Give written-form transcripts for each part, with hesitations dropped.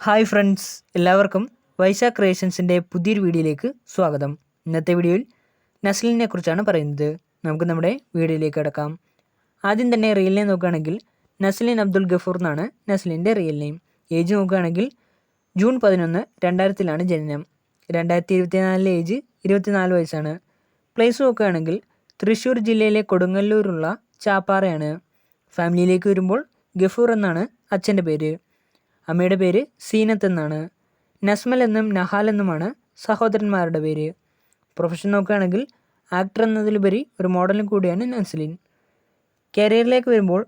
Hi friends, എല്ലാവർക്കും വൈശാഖ് ക്രിയേഷൻസിൻ്റെ പുതിയൊരു വീഡിയോയിലേക്ക് സ്വാഗതം. ഇന്നത്തെ വീഡിയോയിൽ നസ്ലിനെ കുറിച്ചാണ് പറയുന്നത്. നമുക്ക് നമ്മുടെ വീഡിയോയിലേക്ക് കിടക്കാം. ആദ്യം തന്നെ റിയൽ നെയിം നോക്കുകയാണെങ്കിൽ നസ്ലിൻ അബ്ദുൽ ഗഫൂർ എന്നാണ് നസ്ലിൻ്റെ റിയൽ നെയിം. ഏജ് നോക്കുകയാണെങ്കിൽ ജൂൺ 11, 2000 ജനനം. 2024 ഏജ് 24 വയസ്സാണ്. പ്ലേസ് നോക്കുകയാണെങ്കിൽ തൃശ്ശൂർ ജില്ലയിലെ കൊടുങ്ങല്ലൂരുള്ള ചാപ്പാറയാണ്. ഫാമിലിയിലേക്ക് വരുമ്പോൾ ഗഫൂർ എന്നാണ് അച്ഛൻ്റെ പേര്. അമ്മയുടെ പേര് സീനത്ത് എന്നാണ്. നസ്മൽ എന്നും നഹാൽ എന്നുമാണ് സഹോദരന്മാരുടെ പേര്. പ്രൊഫഷൻ നോക്കുകയാണെങ്കിൽ ആക്ടർ എന്നതിലുപരി ഒരു മോഡലും കൂടിയാണ് നസ്ലിൻ. കരിയറിലേക്ക് വരുമ്പോൾ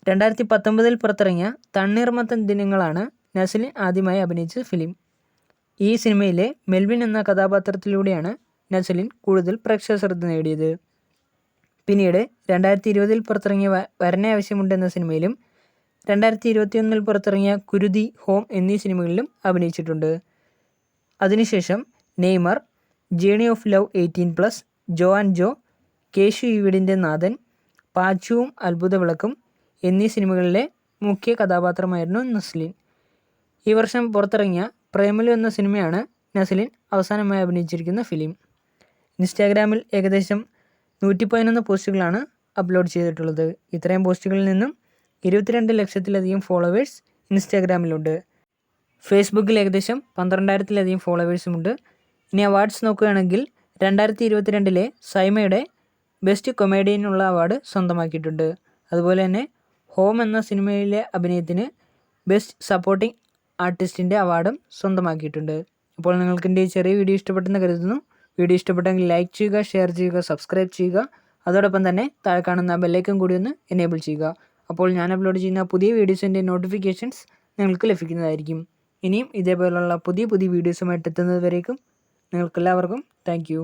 2019 പുറത്തിറങ്ങിയ തണ്ണീർമത്തൻ ദിനങ്ങളാണ് നസ്ലിൻ ആദ്യമായി അഭിനയിച്ച ഫിലിം. ഈ സിനിമയിലെ മെൽവിൻ എന്ന കഥാപാത്രത്തിലൂടെയാണ് നസ്ലിൻ കൂടുതൽ പ്രേക്ഷക ശ്രദ്ധ നേടിയത്. പിന്നീട് 2020 പുറത്തിറങ്ങിയ വരനെ ആവശ്യമുണ്ട് എന്ന സിനിമയിലും 2021 പുറത്തിറങ്ങിയ കുരുതി, ഹോം എന്നീ സിനിമകളിലും അഭിനയിച്ചിട്ടുണ്ട്. അതിനുശേഷം Neymar, journey of love 18+, Jo and Jo, Keshu ഈ വീടിൻ്റെ നാഥൻ, പാച്ചുവും അത്ഭുത വിളക്കും എന്നീ സിനിമകളിലെ മുഖ്യ കഥാപാത്രമായിരുന്നു നസ്ലിൻ. ഈ വർഷം പുറത്തിറങ്ങിയ പ്രേമലു എന്ന സിനിമയാണ് നസ്ലിൻ അവസാനമായി അഭിനയിച്ചിരിക്കുന്ന ഫിലിം. ഇൻസ്റ്റാഗ്രാമിൽ ഏകദേശം 111 പോസ്റ്റുകളാണ് അപ്ലോഡ് ചെയ്തിട്ടുള്ളത്. ഇത്രയും പോസ്റ്റുകളിൽ നിന്നും 22 ലക്ഷത്തിലധികം ഫോളോവേഴ്സ് ഇൻസ്റ്റാഗ്രാമിലുണ്ട്. ഫേസ്ബുക്കിൽ ഏകദേശം 12,000-ലധികം ഫോളോവേഴ്സുമുണ്ട്. ഇനി അവാർഡ്സ് നോക്കുകയാണെങ്കിൽ 2022 സൈമയുടെ ബെസ്റ്റ് കൊമേഡിയനുള്ള അവാർഡ് സ്വന്തമാക്കിയിട്ടുണ്ട്. അതുപോലെ തന്നെ ഹോം എന്ന സിനിമയിലെ അഭിനയത്തിന് ബെസ്റ്റ് സപ്പോർട്ടിംഗ് ആർട്ടിസ്റ്റിൻ്റെ അവാർഡും സ്വന്തമാക്കിയിട്ടുണ്ട്. അപ്പോൾ നിങ്ങൾക്ക് എൻ്റെ ചെറിയ വീഡിയോ ഇഷ്ടപ്പെട്ടെന്ന് കരുതുന്നു. വീഡിയോ ഇഷ്ടപ്പെട്ടെങ്കിൽ ലൈക്ക് ചെയ്യുക, ഷെയർ ചെയ്യുക, സബ്സ്ക്രൈബ് ചെയ്യുക. അതോടൊപ്പം തന്നെ താഴെ കാണുന്ന ബെല്ലൈക്കൺ കൂടി ഒന്ന് എനേബിൾ ചെയ്യുക. അപ്പോൾ ഞാൻ അപ്ലോഡ് ചെയ്യുന്ന പുതിയ വീഡിയോസിൻ്റെ നോട്ടിഫിക്കേഷൻസ് നിങ്ങൾക്ക് ലഭിക്കുന്നതായിരിക്കും. ഇനിയും ഇതേപോലുള്ള പുതിയ വീഡിയോസുമായിട്ട് എത്തുന്നത് വരേക്കും നിങ്ങൾക്കെല്ലാവർക്കും താങ്ക് യു.